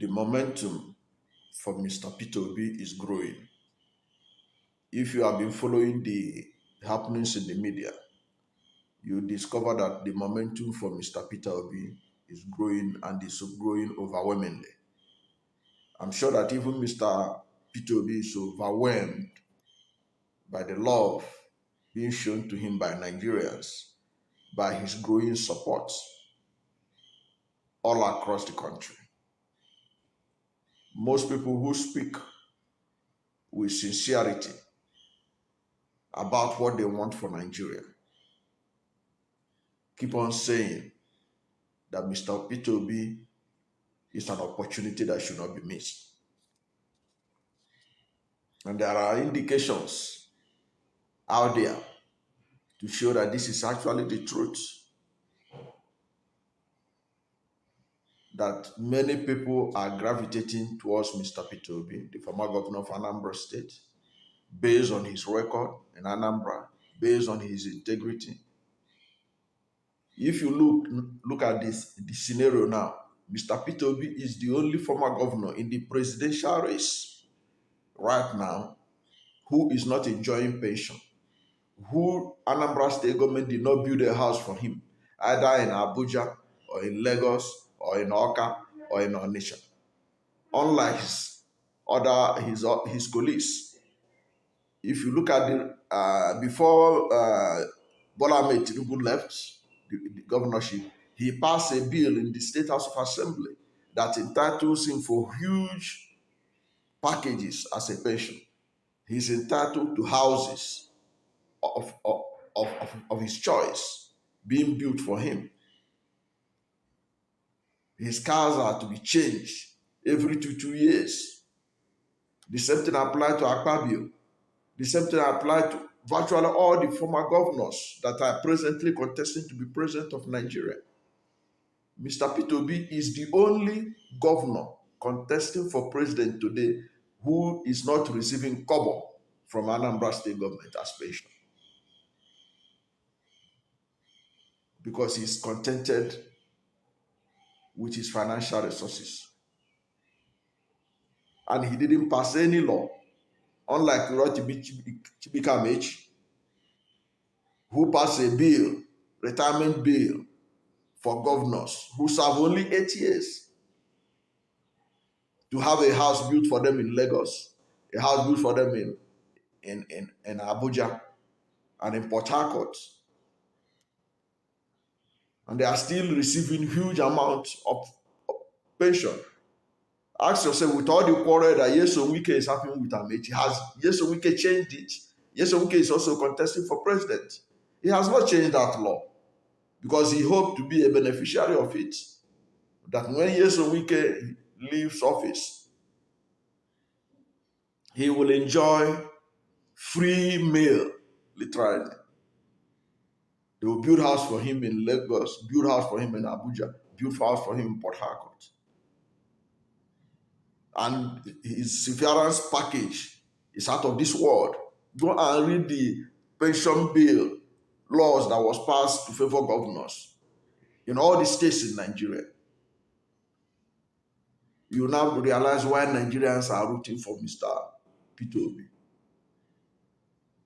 the momentum for Mr. Peter Obi is growing. If you have been following the happenings in the media, you discover that the momentum for Mr. Peter Obi is growing and is growing overwhelmingly. I'm sure that even Mr. Peter Obi is overwhelmed by the love being shown to him by Nigerians, by his growing support all across the country. Most people who speak with sincerity about what they want for Nigeria keep on saying that Mr. Peter Obi is an opportunity that should not be missed. And there are indications out there to show that this is actually the truth. That many people are gravitating towards Mr. Peter Obi, the former governor of Anambra State, based on his record in Anambra, based on his integrity. If you look at the scenario now, Mr. Peter Obi is the only former governor in the presidential race right now who is not enjoying pension, who Anambra State government did not build a house for him, either in Abuja or in Lagos or in Oka or in Onitsha. Unlike his colleagues. If you look at the before Bola Ahmed Tinubu left the governorship, he passed a bill in the State House of Assembly that entitles him for huge packages as a pension. He's entitled to houses of his choice being built for him. His cars are to be changed every 2 years. The same thing applied to Akpabio. The same thing applied to virtually all the former governors that are presently contesting to be president of Nigeria. Mr. Peter Obi is the only governor contesting for president today who is not receiving kobo from Anambra State government as pension, because he's contented with his financial resources. And he didn't pass any law, unlike Chibika Mechi, who passed a bill, retirement bill, for governors who serve only 8 years, to have a house built for them in Lagos, a house built for them in Abuja and in Port Harcourt. And they are still receiving huge amounts of pension. Ask yourself, with all the quarrel that Nyesom Wike is having with Amechi, has Nyesom Wike changed it? Nyesom Wike is also contesting for president. He has not changed that law because he hoped to be a beneficiary of it. That when Nyesom Wike leaves office, he will enjoy free meal, literally. They will build house for him in Lagos, build house for him in Abuja, build house for him in Port Harcourt. And his severance package is out of this world. Go and read the pension bill laws that was passed to favor governors in all the states in Nigeria. You now realize why Nigerians are rooting for Mr. Peter Obi.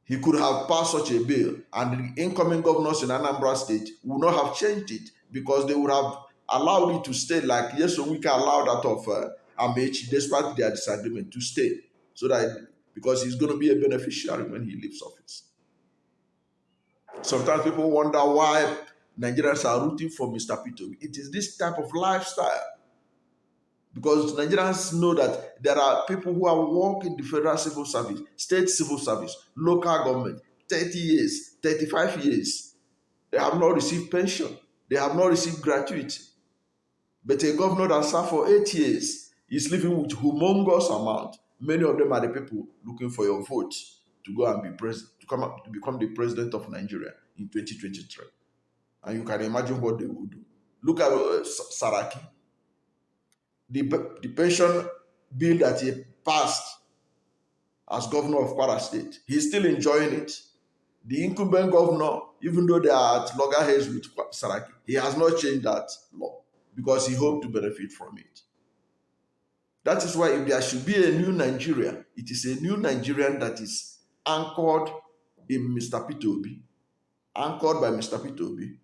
He could have passed such a bill, and the incoming governors in Anambra State would not have changed it, because they would have allowed it to stay like Nyesom Wike allowed that of Amechi, despite their disagreement, to stay, so that because he's going to be a beneficiary when he leaves office. Sometimes people wonder why Nigerians are rooting for Mr. Peter Obi. It is this type of lifestyle. Because Nigerians know that there are people who are working in the federal civil service, state civil service, local government, 30 years, 35 years. They have not received pension. They have not received gratuity. But a governor that served for 8 years is living with humongous amount. Many of them are the people looking for your vote to go and be president, to come up to become the president of Nigeria in 2023. And you can imagine what they will do. Look at Saraki. The pension bill that he passed as governor of Kwara State, he's still enjoying it. The incumbent governor, even though they are at loggerheads with Saraki, he has not changed that law because he hoped to benefit from it. That is why if there should be a new Nigeria, it is a new Nigerian that is anchored in Mr. Peter Obi, anchored by Mr. Peter Obi,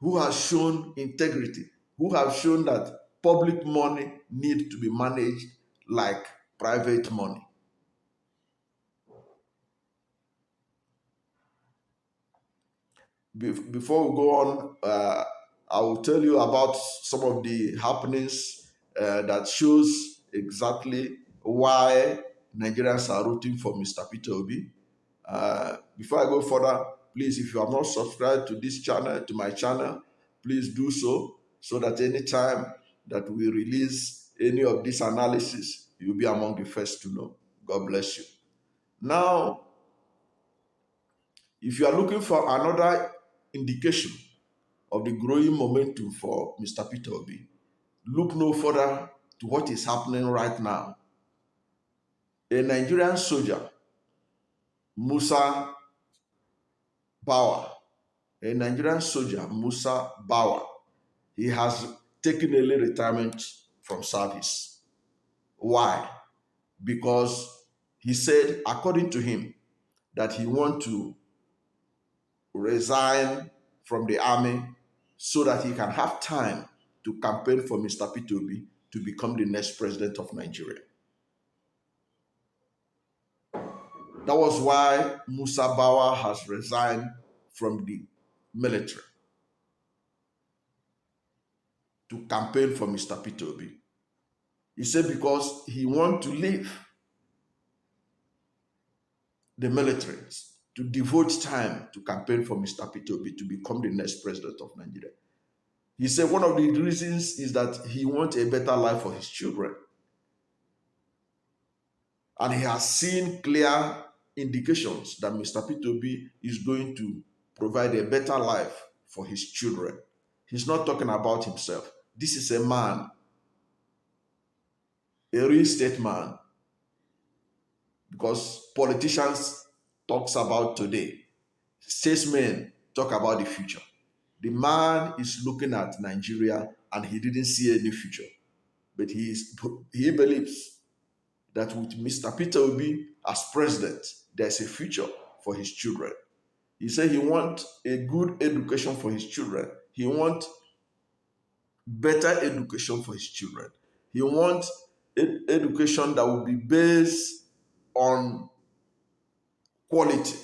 who has shown integrity, who have shown that public money need to be managed like private money. Before we go on, I will tell you about some of the happenings that shows exactly why Nigerians are rooting for Mr. Peter Obi. Before I go further, please, if you have not subscribed to this channel, to my channel, please do so that anytime that we release any of this analysis, you'll be among the first to know. God bless you. Now, if you are looking for another indication of the growing momentum for Mr. Peter Obi, look no further to what is happening right now. A Nigerian soldier, Musa Bawa, a Nigerian soldier, Musa Bawa, he has taken early retirement from service. Why? Because he said, according to him, that he wants to resign from the army so that he can have time to campaign for Mr. Peter Obi to become the next president of Nigeria. That was why Musa Bawa has resigned from the military to campaign for Mr. Peter Obi. He said because he wants to leave the military to devote time to campaign for Mr. Peter Obi to become the next president of Nigeria. He said one of the reasons is that he wants a better life for his children. And he has seen clear indications that Mr. Peter Obi is going to provide a better life for his children. He's not talking about himself. This is a man, a real estate man, because politicians talks about today, statesmen talk about the future. The man is looking at Nigeria and he didn't see any future, but he believes that with Mr. Peter Obi as president, there's a future for his children. He said he wants a good education for his children. He wants better education for his children. He wants education that will be based on quality.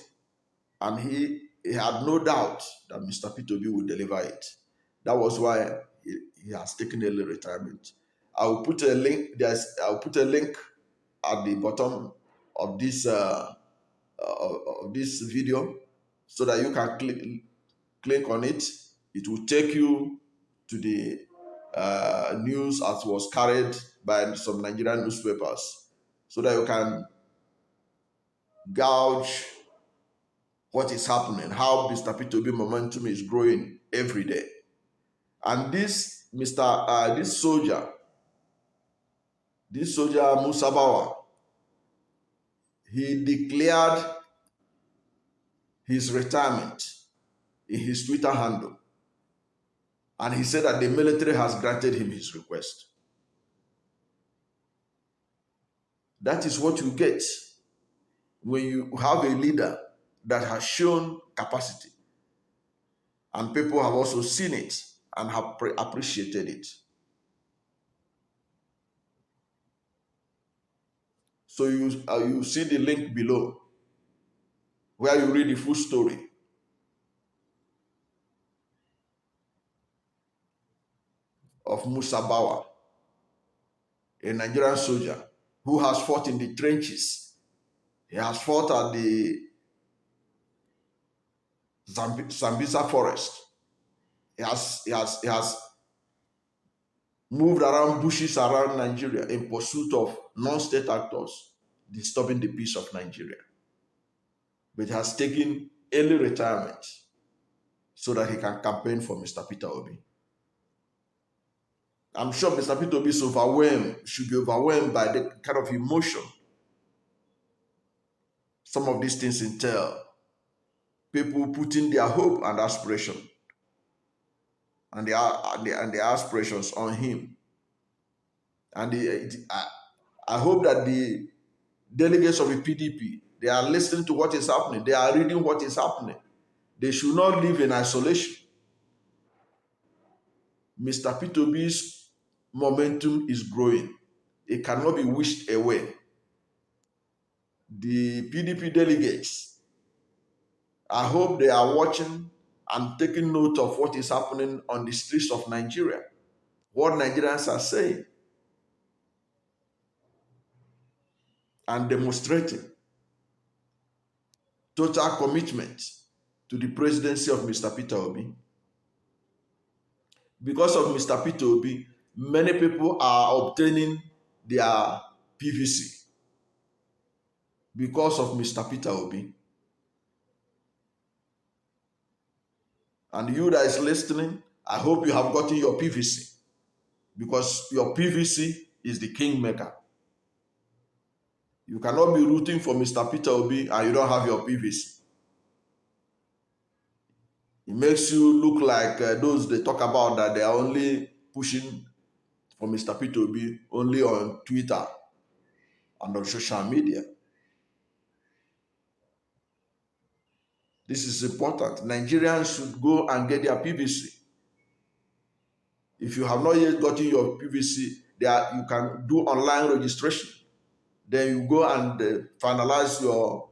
And he had no doubt that Mr. Peter Obi would deliver it. That was why he has taken early retirement. I will put a link. I'll put a link at the bottom of this video so that you can click on it. It will take you to the news as was carried by some Nigerian newspapers so that you can gauge what is happening, how Mr. Peter Obi momentum is growing every day. And this soldier Musa Bawa, he declared his retirement in his Twitter handle. And he said that the military has granted him his request. That is what you get when you have a leader that has shown capacity. And people have also seen it and have appreciated it. So you see the link below where you read the full story. Of Musa Bawa, a Nigerian soldier who has fought in the trenches. He has fought at the Sambisa forest. He has moved around bushes around Nigeria in pursuit of non-state actors disturbing the peace of Nigeria. But he has taken early retirement so that he can campaign for Mr. Peter Obi. I'm sure Mr. Peter Obi should be overwhelmed by the kind of emotion some of these things entail. People putting their hope and aspiration and their aspirations on him. And I hope that the delegates of the PDP, they are listening to what is happening. They are reading what is happening. They should not live in isolation. Mr. Peter Obi's momentum is growing. It cannot be wished away. The PDP delegates, I hope they are watching and taking note of what is happening on the streets of Nigeria, what Nigerians are saying, and demonstrating total commitment to the presidency of Mr. Peter Obi. Because of Mr. Peter Obi, many people are obtaining their PVC because of Mr. Peter Obi. And you that is listening, I hope you have gotten your PVC, because your PVC is the kingmaker. You cannot be rooting for Mr. Peter Obi and you don't have your PVC. It makes you look like those they talk about that they are only pushing for Mr. Peter Obi only on Twitter and on social media. This is important. Nigerians should go and get their PVC. If you have not yet gotten your PVC, you can do online registration. Then you go and finalize your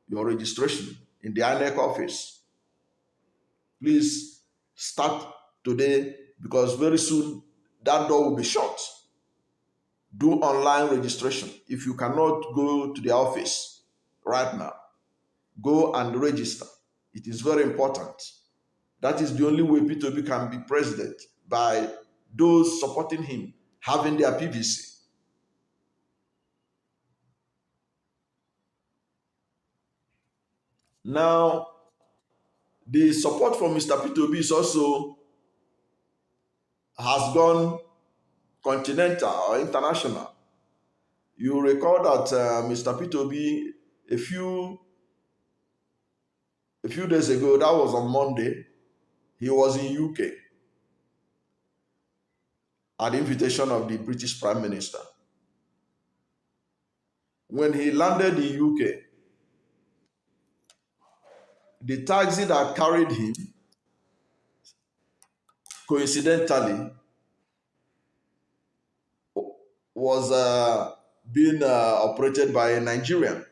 registration in the INEC office. Please start today, because very soon that door will be shut. Do online registration. If you cannot go to the office right now, go and register. It is very important. That is the only way Peter Obi can be president, by those supporting him having their PVC. Now, the support for Mr. Peter Obi is also has gone continental or international. You recall that Mr. Peter Obi, a few days ago, that was on Monday, he was in UK at the invitation of the British Prime Minister. When he landed in UK, the taxi that carried him, coincidentally, was being operated by a Nigerian.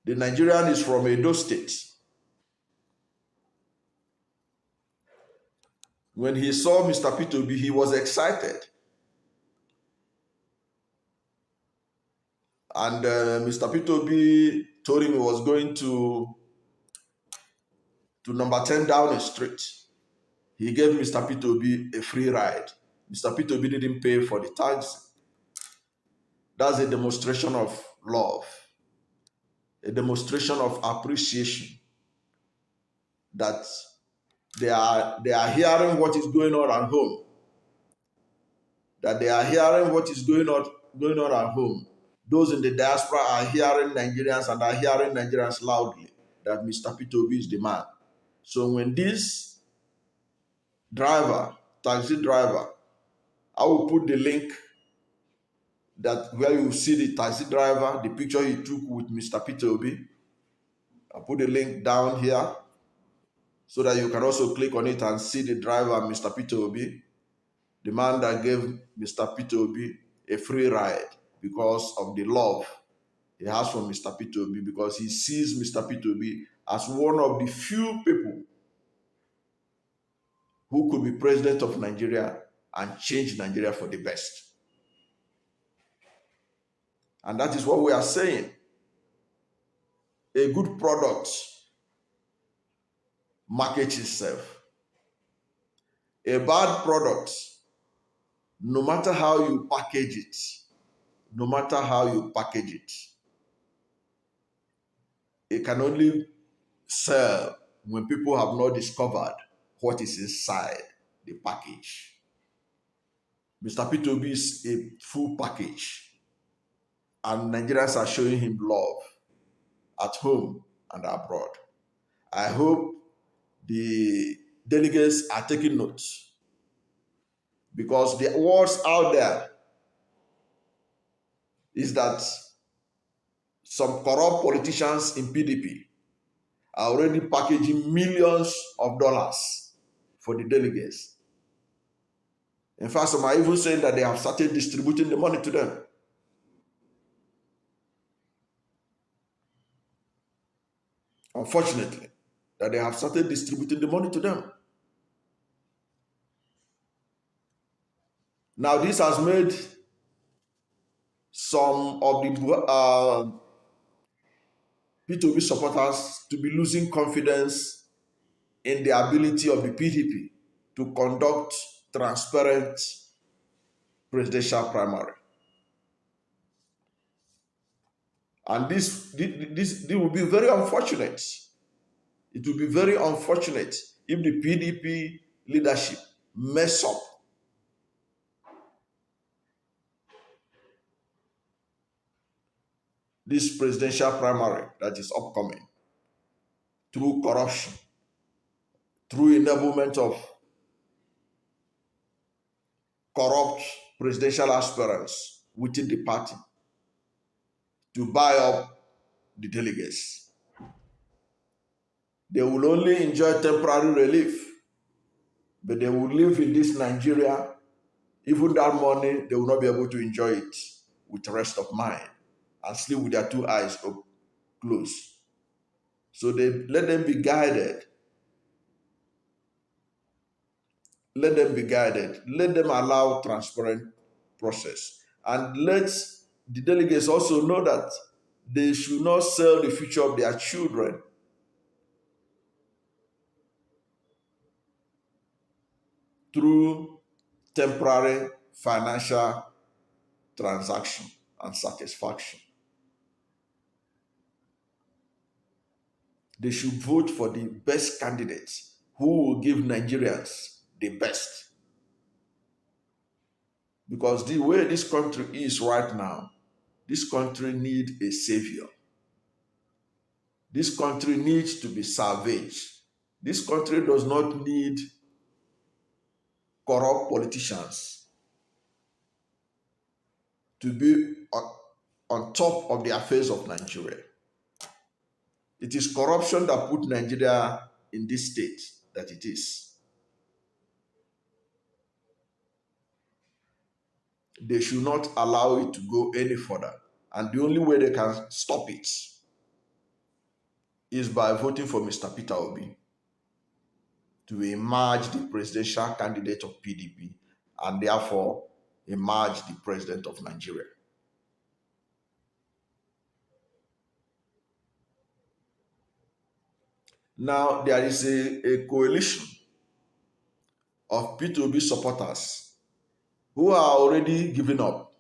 The Nigerian is from Edo State. When he saw Mr. Peter Obi, he was excited. And Mr. Peter Obi told him he was going to number 10 Downing Street. He gave Mr. Peter Obi a free ride. Mr. Peter Obi didn't pay for the taxi. That's a demonstration of love, a demonstration of appreciation, that they are hearing what is going on at home. That they are hearing what is going on at home. Those in the diaspora are hearing Nigerians and are hearing Nigerians loudly that Mr. Peter Obi is the man. So when this taxi driver, I will put the link that where you see the taxi driver, the picture he took with Mr. Peter Obi. I'll put the link down here so that you can also click on it and see the driver, Mr. Peter Obi, the man that gave Mr. Peter Obi a free ride because of the love he has for Mr. Peter Obi, because he sees Mr. Peter Obi as one of the few people who could be president of Nigeria and change Nigeria for the best. And that is what we are saying. A good product markets itself. A bad product, no matter how you package it, it can only sell when people have not discovered what is inside the package. Mr. Peter Obi is a full package, and Nigerians are showing him love at home and abroad. I hope the delegates are taking notes, because the words out there is that some corrupt politicians in PDP are already packaging millions of dollars for the delegates. In fact, some are even saying that they have started distributing the money to them. Unfortunately, that they have started distributing the money to them. Now, this has made some of the P2B supporters to be losing confidence in the ability of the PDP to conduct transparent presidential primary. And this will be very unfortunate. It will be very unfortunate if the PDP leadership mess up this presidential primary that is upcoming through corruption, through enablement of corrupt presidential aspirants within the party to buy up the delegates. They will only enjoy temporary relief, but they will live in this Nigeria. Even that money, they will not be able to enjoy it with rest of mind and sleep with their two eyes closed. So they let them be guided. Let them be guided. Let them allow transparent process. And let the delegates also know that they should not sell the future of their children through temporary financial transaction and satisfaction. They should vote for the best candidates who will give Nigerians the best. Because the way this country is right now, this country needs a savior. This country needs to be salvaged. This country does not need corrupt politicians to be on top of the affairs of Nigeria. It is corruption that put Nigeria in this state that it is. They should not allow it to go any further. And the only way they can stop it is by voting for Mr. Peter Obi to emerge the presidential candidate of PDP and therefore emerge the president of Nigeria. Now, there is a coalition of P2B supporters who are already giving up.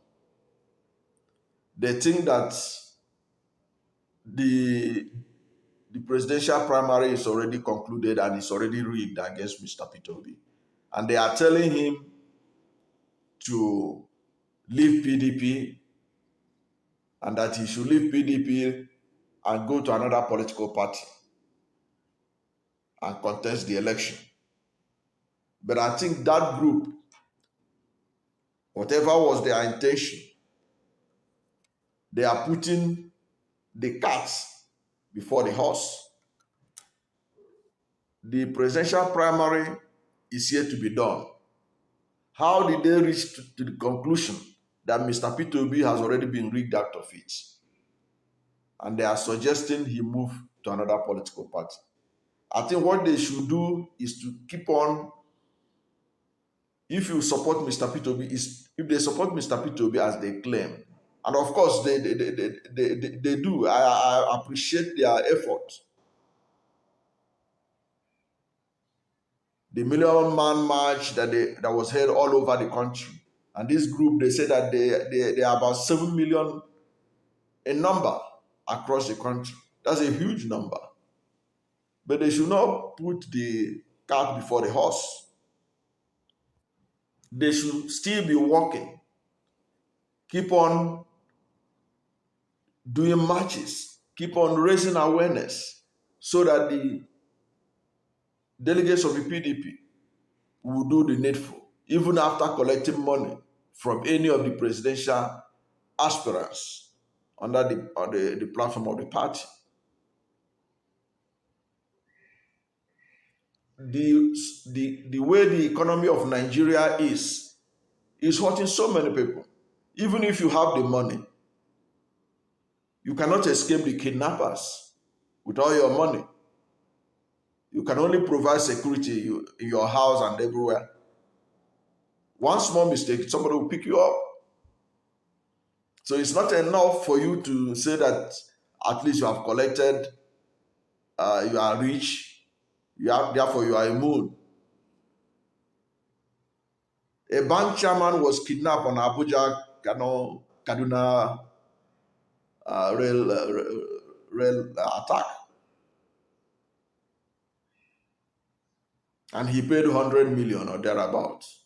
They think that the presidential primary is already concluded and is already rigged against Mr. Peter Obi. And they are telling him to leave PDP and that he should leave PDP and go to another political party and contest the election. But I think that group, whatever was their intention, they are putting the cart before the horse. The presidential primary is yet to be done. How did they reach to the conclusion that Mr. Peter Obi has already been rigged out of it? And they are suggesting he move to another political party. I think what they should do is to keep on. If you support Mr. Peter Obi, if they support Mr. Peter Obi as they claim, and of course they do. I appreciate their effort. The million-man march that was held all over the country, and this group, they say that they are about 7 million in number across the country. That's a huge number. But they should not put the cart before the horse. They should still be working, keep on doing marches, keep on raising awareness so that the delegates of the PDP will do the needful, even after collecting money from any of the presidential aspirants under the platform of the party. The way the economy of Nigeria is hurting so many people. Even if you have the money, you cannot escape the kidnappers with all your money. You can only provide security in your house and everywhere. One small mistake, somebody will pick you up. So it's not enough for you to say that at least you have collected, you are rich, therefore you are immune. A bank chairman was kidnapped on Abuja Kaduna rail attack, and he paid 100 million or thereabouts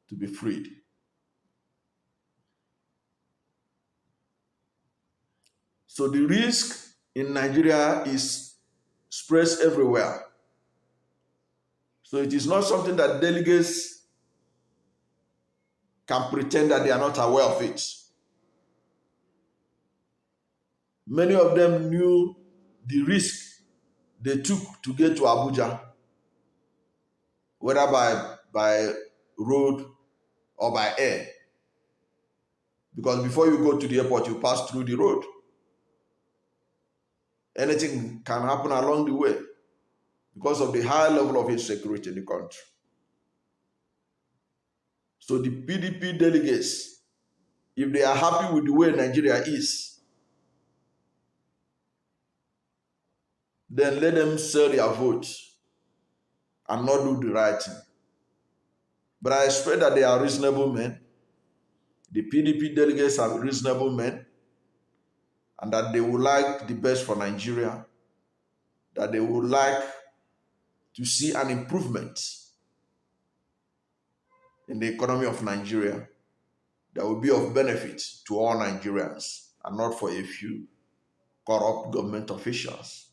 to be freed. So the risk in Nigeria is spread everywhere. So it is not something that delegates can pretend that they are not aware of it. Many of them knew the risk they took to get to Abuja, whether by road or by air. Because before you go to the airport, you pass through the road. Anything can happen along the way because of the high level of insecurity in the country. So the PDP delegates, if they are happy with the way Nigeria is, then let them sell their votes and not do the right thing. But I expect that they are reasonable men. The PDP delegates are reasonable men, and that they would like the best for Nigeria, that they would like to see an improvement in the economy of Nigeria that will be of benefit to all Nigerians and not for a few corrupt government officials.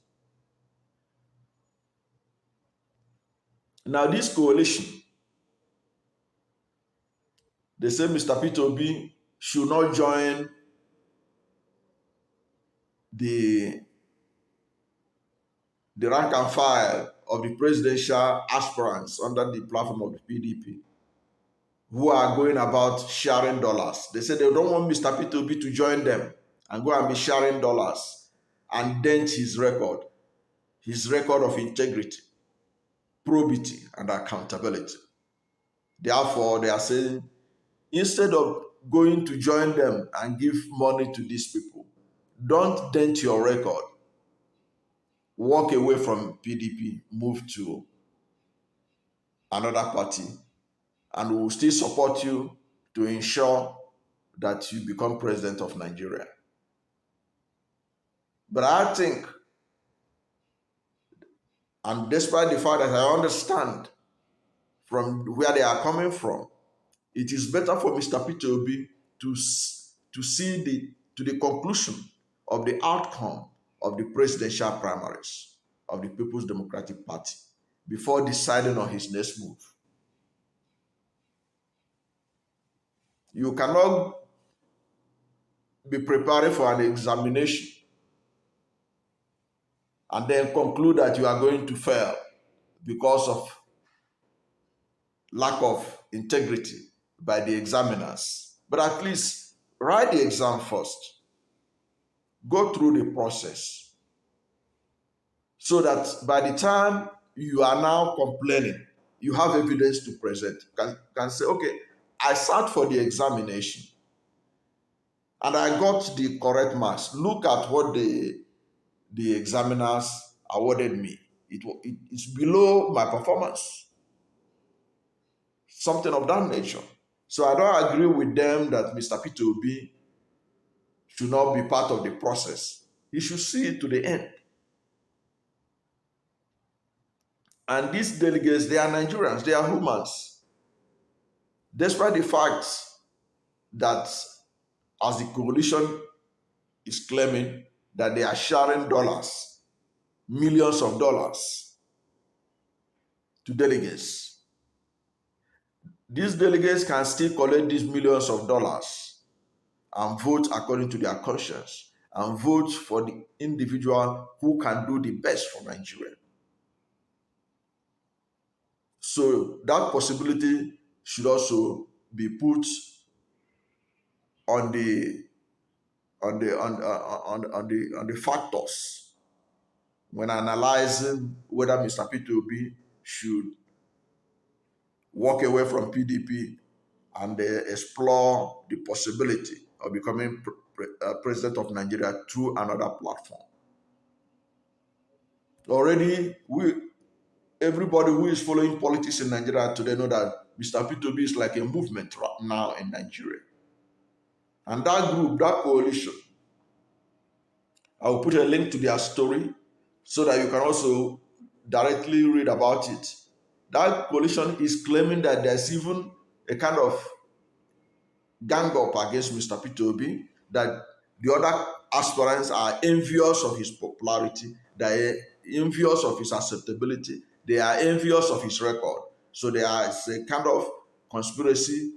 Now, this coalition, they say Mr. Peter Obi should not join the rank and file of the presidential aspirants under the platform of the PDP who are going about sharing dollars. They say they don't want Mr. Peter Obi to join them and go and be sharing dollars and dent his record of integrity, probity, and accountability. Therefore, they are saying, instead of going to join them and give money to these people, don't dent your record. Walk away from PDP, move to another party, and we will still support you to ensure that you become president of Nigeria. But I think, and despite the fact that I understand from where they are coming from, it is better for Mr. Peter Obi to see to the conclusion of the outcome of the presidential primaries of the People's Democratic Party before deciding on his next move. You cannot be preparing for an examination and then conclude that you are going to fail because of lack of integrity by the examiners. But at least write the exam first. Go through the process so that by the time you are now complaining, you have evidence to present. You can say, okay, I sat for the examination and I got the correct marks. Look at what the examiners awarded me. It's below my performance. Something of that nature. So I don't agree with them that Mr. Peter Obi should not be part of the process. He should see it to the end. And these delegates, they are Nigerians, they are humans. Despite the fact that, as the coalition is claiming, that they are sharing dollars, millions of dollars, to delegates. These delegates can still collect these millions of dollars and vote according to their conscience and vote for the individual who can do the best for Nigeria. So that possibility should also be put on the factors when analyzing whether Mr. Peter Obi should walk away from PDP and explore the possibility of becoming president of Nigeria through another platform. Already, everybody who is following politics in Nigeria today know that Mr. Peter Obi is like a movement right now in Nigeria. And that group, that coalition, I will put a link to their story so that you can also directly read about it. That coalition is claiming that there's even a kind of gang up against Mr. Peter Obi, that the other aspirants are envious of his popularity, they are envious of his acceptability, they are envious of his record. So there is a kind of conspiracy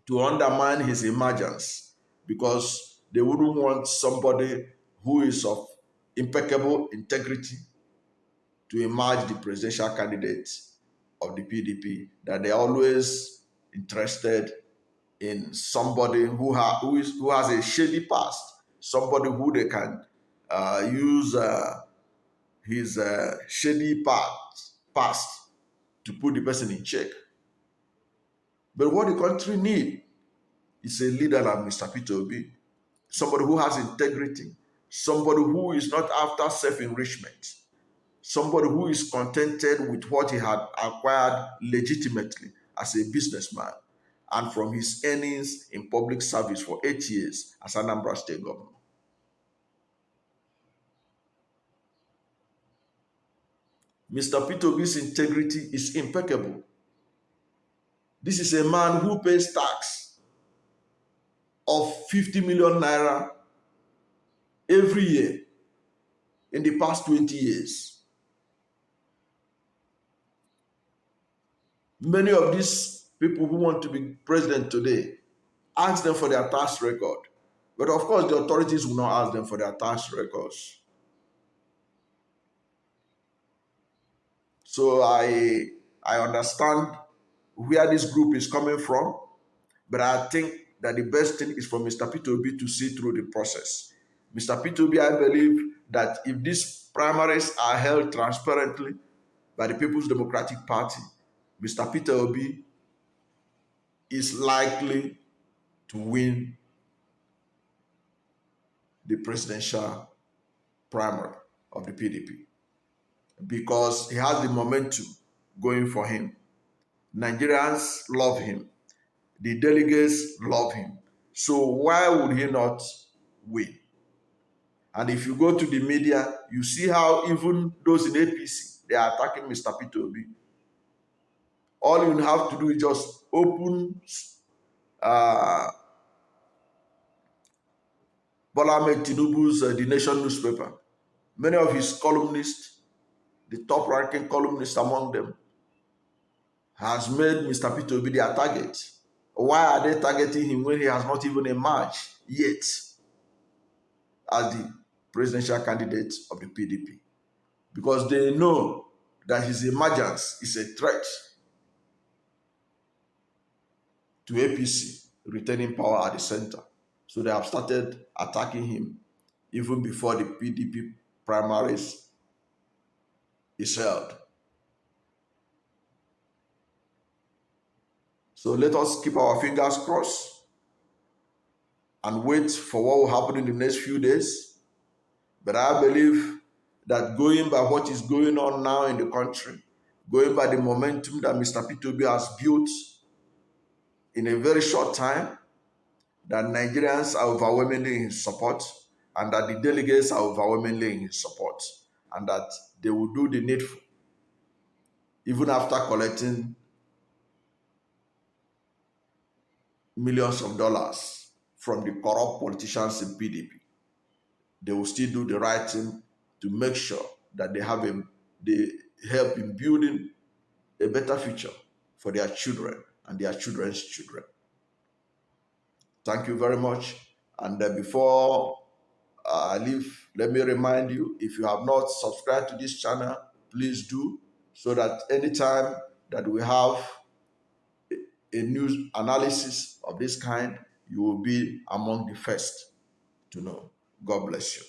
to undermine his emergence because they wouldn't want somebody who is of impeccable integrity to emerge the presidential candidate of the PDP, that they're always interested in somebody who has a shady past, somebody who they can use his shady past to put the person in check. But what the country need is a leader like Mr. Peter Obi, somebody who has integrity, somebody who is not after self-enrichment, somebody who is contented with what he had acquired legitimately as a businessman and from his earnings in public service for 8 years as Anambra State Governor. Mr. Peter Obi's integrity is impeccable. This is a man who pays tax of 50 million naira every year in the past 20 years. Many of these people who want to be president today, ask them for their tax record. But of course, the authorities will not ask them for their tax records. So I understand where this group is coming from, but I think that the best thing is for Mr. Peter Obi to see through the process. Mr. Peter Obi, I believe that if these primaries are held transparently by the People's Democratic Party, Mr. Peter Obi is likely to win the presidential primary of the PDP because he has the momentum going for him. Nigerians love him. The delegates love him. So why would he not win? And if you go to the media, you see how even those in APC, they are attacking Mr. Peter Obi. All you have to do is just open Bola Ahmed Tinubu's The Nation newspaper. Many of his columnists, the top-ranking columnists among them, has made Mr. Peter Obi their target. Why are they targeting him when he has not even emerged yet as the presidential candidate of the PDP? Because they know that his emergence is a threat to APC retaining power at the center. So they have started attacking him even before the PDP primaries is held. So let us keep our fingers crossed and wait for what will happen in the next few days. But I believe that going by what is going on now in the country, going by the momentum that Mr. Peter Obi has built in a very short time, that Nigerians are overwhelmingly in his support, and that the delegates are overwhelmingly in his support, and that they will do the needful, even after collecting millions of dollars from the corrupt politicians in PDP. They will still do the right thing to make sure that they help in building a better future for their children and their children's children. Thank you very much. And before I leave, let me remind you, if you have not subscribed to this channel, please do, so that anytime that we have a news analysis of this kind, you will be among the first to know. God bless you.